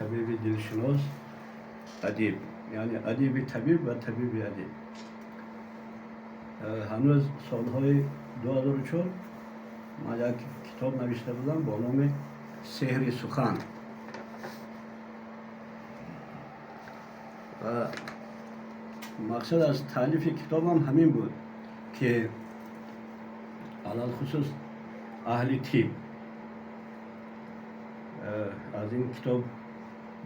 طبیب دلشناس، ادیب، یعنی ادیب طبیب و طبیب ادیب. هنوز سالهای 2004 من یک کتاب نوشته بودم با نام سحر سخن و مقصد از تالیف کتابم همین بود که علال خصوص اهل طب از این کتاب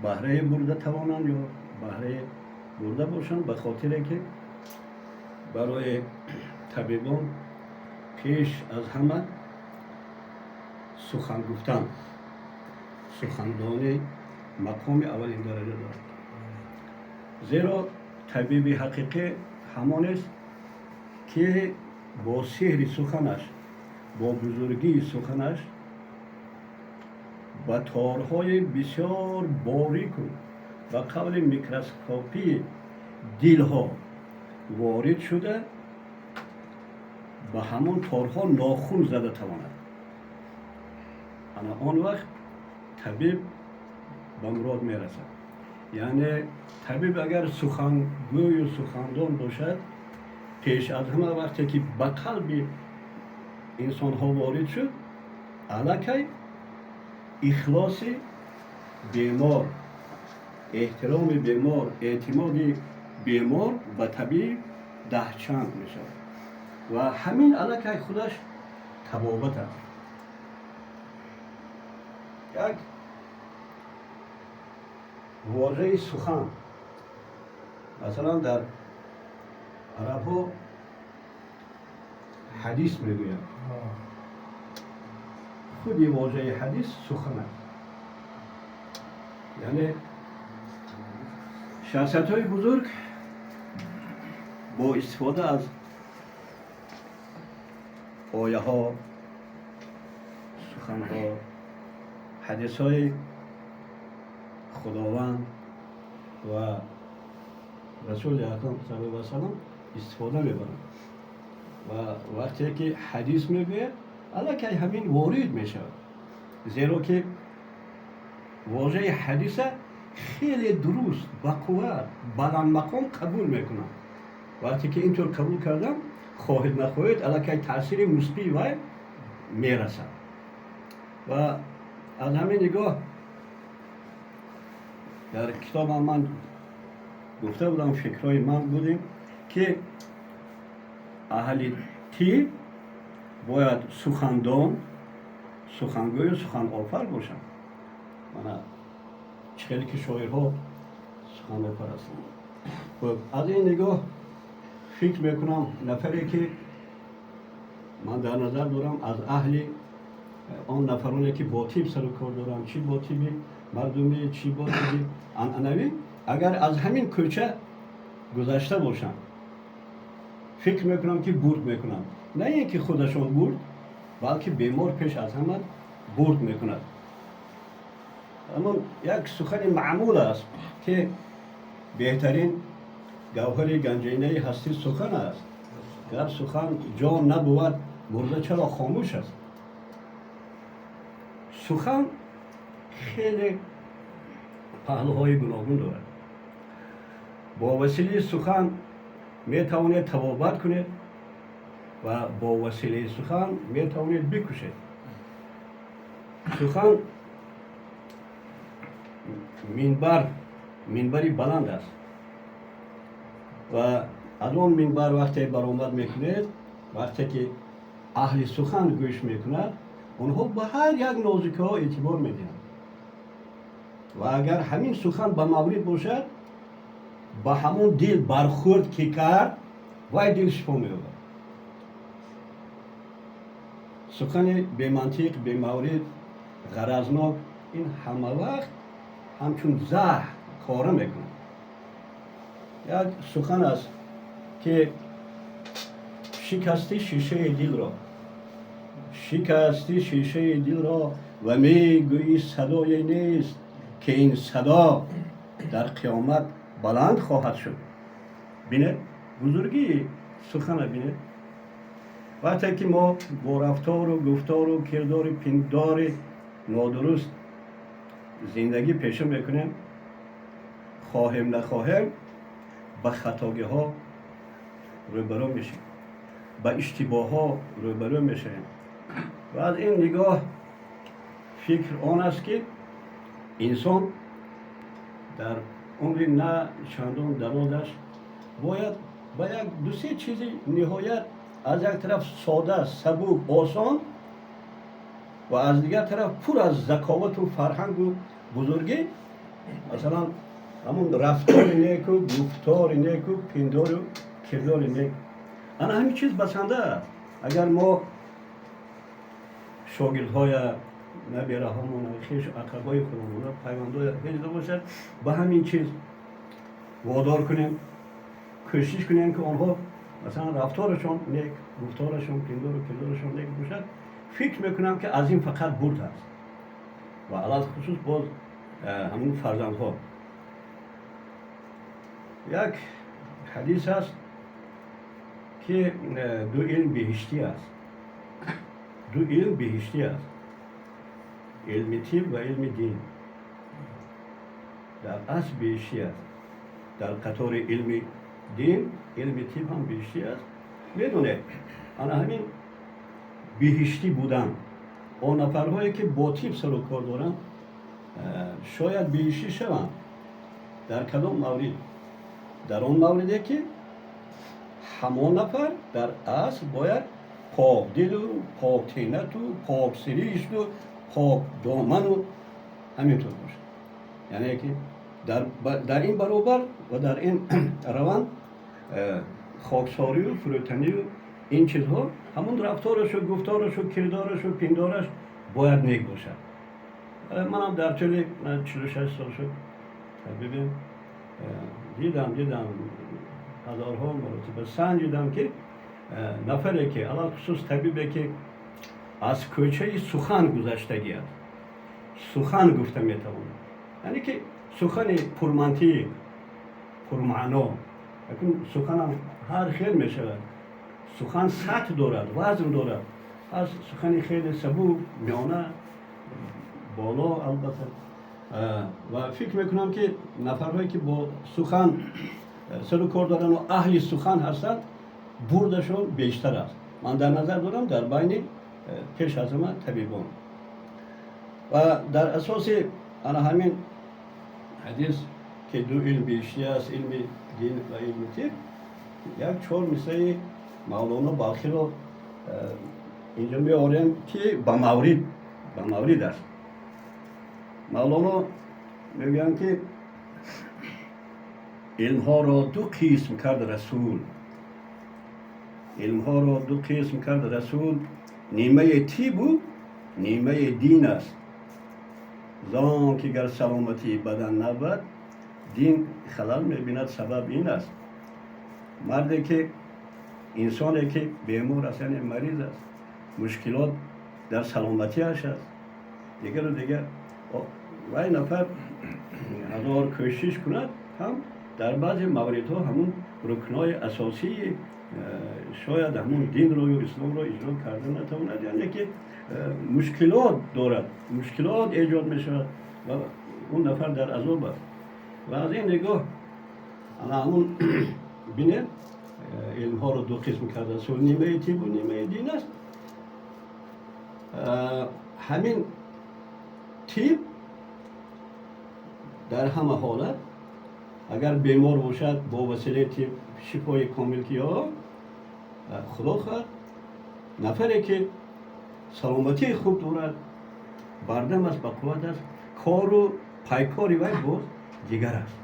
بهره برده توانند یا بهره برده باشند، به خاطر که برای طبیبان پیش از همه سخن گفتن، سخندانی مقام اولین درجه دارد. زیرا طبیب حقیقی همان است که با سحر سخنش، با بزرگی سخنش با تارهای بسیار باریک و قبل میکروسکوپی دلها وارد شده به همون تارها ناخون زده تواند. انا آن وقت طبیب به مراد میرسد. یعنی طبیب اگر سخنگوی و سخندان باشد، پیش از همه وقتی که به قلب انسان ها وارد شد، الکی اخلاص بیمار، احترام بیمار، اعتماد بیمار به طبیب 10 چند می شود و همین الکی خودش طبابت است. یک واژه سخن، مثلا در عرب ها حدیث میگویند، خودی واژه حدیث سخن است. یعنی شخصیت های بزرگ با استفاده از آیه ها، سخن ها، حدیث های خداوند و رسول اکرم صلی الله علیه و سلم استفاده میبرند و وقتی که حدیث میگوید الکی همین وارد میشود، زیرا که واژه حدیث خیلی درست، با قوت، بلند مقام قبول میکنم. وقتی که اینطور قبول کردم، خواهید نخواهید الکی تاثیر مثبت وای میرسد. و از همین نگاه در کتاب من گفته بودم، فکرهای من بودیم که اهل طب باید سخندان، سخنگوی و سخن آفر باشند. من چخیلی که شاعرها سخن آفر هستند. خب از این نگاه فکر میکنم نفری که من در نظر دارم از اهل آن نفرانی که با طب سر و کار دارن، چی با طب مردمی، چی با طب عنعنوی، اگر از همین کوچه گذشته باشن، فکر میکنم که برد میکنن. نه اینکه خودشان برد، بلکه بیمار پیش از همه برد میکند. اما یک سخن معمول است که بهترین گوهر گنجینه هستی سخن است. گر سخن جان نبود، مرده چرا خاموش است؟ سخن خیلی پهلوهای گوناگون دارد. با وسیله سخن می توانید طبابت کنید و با وسیله سخن می توانید بکشید. سخن منبری بلند است و از اون منبر وقتی برآمد میکنید، وقتی که اهل سخن گوش میکند، اونها به هر یک نازکی ها اعتبار میدهند و اگر همین سخن به مورد باشد، با همون دل برخورد که کرد، وای دل شفا می‌یابد. سخن بی منطق، بی مورد، غرضناک، این همه وقت همچون زهر کار میکنه. یک سخن است که شکستی شیشه دل را، شکستی شیشه دل را و میگویی صدای نیست که این صدا در قیامت بلند خواهد شد. بینه بزرگی سخن بینه. وقتی که ما با رفتار و گفتار و کردار پندار نادرست زندگی پیشه میکنیم، خواهیم نخواهیم به خطاگی ها روبرو میشیم، به اشتباه ها روبرو میشیم. و از این نگاه فکر آن است که انسان در عمر نه چندان درازش باید با یک دو سه چیزی نهایت از یک طرف ساده، سبک، آسان و از دیگر طرف پر از ذکاوت و فرهنگ و بزرگی، مثلا همون رفتار نیک و گفتار نیک و پندار و کردار نیک، انا همین چیز بسنده است. اگر ما شاگردهای نبیره همون خیش اقربای خودمون پیوندهای هجده باشد، به همین چیز وادار کنیم، کوشش کنیم که آنها مثلا رفتارشون نیک، گفتارشون پندار و کردارشون نیک باشد. فکر میکنم که از این فقط برد است و علاوه خصوص باز همون فرزندها. یک حدیث است که دو علم بهشتی است، دو علم بهشتی است، علم طب و علم دین در اصل بهشتی است. در قطار علم دین علم طب هم بهشتی است. میدونه انا همین بهشتی بودن اون نفرهایی که با طب سر و کار دارن شاید بهشتی شوند. در کدام مورد؟ در اون موردی که همان نفر در اصل باید پاک دل و پاک طینت و پاک سریشت و پاک دامن و همینطور باشه. یعنی که در این برابر و در این روان خاکساری و فروتنی و این چیزها همون رفتارش و گفتارش و کردارش و پندارش باید نیک باشد. منم در طول 46 سال شد طبیب دیدم هزارها مرتبه سنجیدم که نفری که علاوه خصوص طبیبی که از کوچه سخن گذشتگی است، سخن گفته میتواند، یعنی که سخن پرمنطق پرمعنا، لیکن سخن هم هر خیل میشود، سخن سطح دارد، وزن دارد، از سخن خیلی سبک میانه بالا البته. و فکر میکنم که نفرهایی که با سخن سر و کار دارن و اهل سخن هستند بردشون بیشتر است. من در نظر دارم در بین پیش از من طبیبان و در اساس انا همین حدیث که دو علم بیشتر است، علم دین و علم طب، یک چهار مثل مولانا بلخی رو اینجا میاریم که به مورد است. مولانا میگن که علم ها را دو قسم کرد رسول، علم ها را دو قسم کرد رسول، نیمه طب و نیمه دین است. زان که گر سلامتی بدن نبود دین خلل میبیند، سبب این است. مردی که انسانی که بیمار است یعنی مریض است، مشکلات در سلامتیش است، دیگر و دیگر و این نفر هزار کوشش کند هم در بعضی موردها همون رکنای اساسی شاید همون دین رو یا اسلام رو اجرا کرده نتواند، یعنی که مشکلات دارد، مشکلات ایجاد می شود و اون نفر در عذاب است. و از این نگاه انا همون بینه علم ها رو دو قسم کرده است، نیمه طب و نیمه دین است. همین طب در همه حالت اگر بیمار باشد با وسیله طب شفای کامل کیا خدا خواهد. نفری که سلامتی خوب دارد، بردم است، بقوت است، کار و پیکاری وی باز دیگر است.